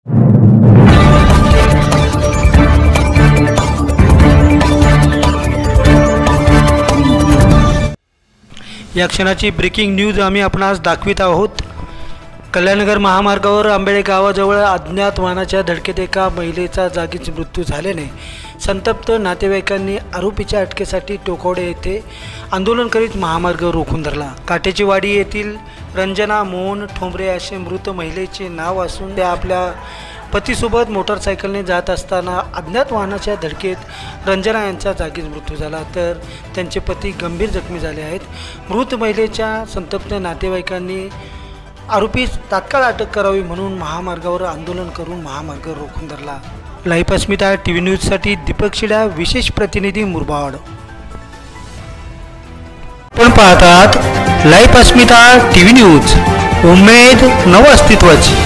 या क्षणाची breaking news आम्ही आपणास दाखवित आहोत। कल्याणनगर महामार्गावर आंबेडे गावाजवळ अज्ञात वाहनाच्या धडकेत एका महिलेचा जागीच मृत्यू झाल्याने संतप्त नातेवाईकांनी आरोपीच्या अटकेसाठी टोकवडे येथे आंदोलन करीत महामार्ग रोखून धरला। काटेची वाडी येथील रंजना मोहन ठोंबरे असे मृत महिलेचे नाव असून त्या आपल्या पतीसोबत मोटरसायकलने जात असताना अज्ञात वाहनाच्या धडकेत रंजना यांचा जागीच मृत्यू झाला, तर त्यांचे पती गंभीर जखमी झाले आहेत। मृत महिलेच्या संतप्त नातेवाईकांनी आरोपीस तात्काळ अटक करावी म्हणून महामार्गावर आंदोलन करून महामार्ग रोखून धरला। लाईव्ह अस्मिता टीव्ही न्यूजसाठी दीपक शिडा, विशेष प्रतिनिधी मुरबाड। आपण पाहतात लाईव्ह अस्मिता टीव्ही न्यूज, उमेद नव अस्तित्वाची।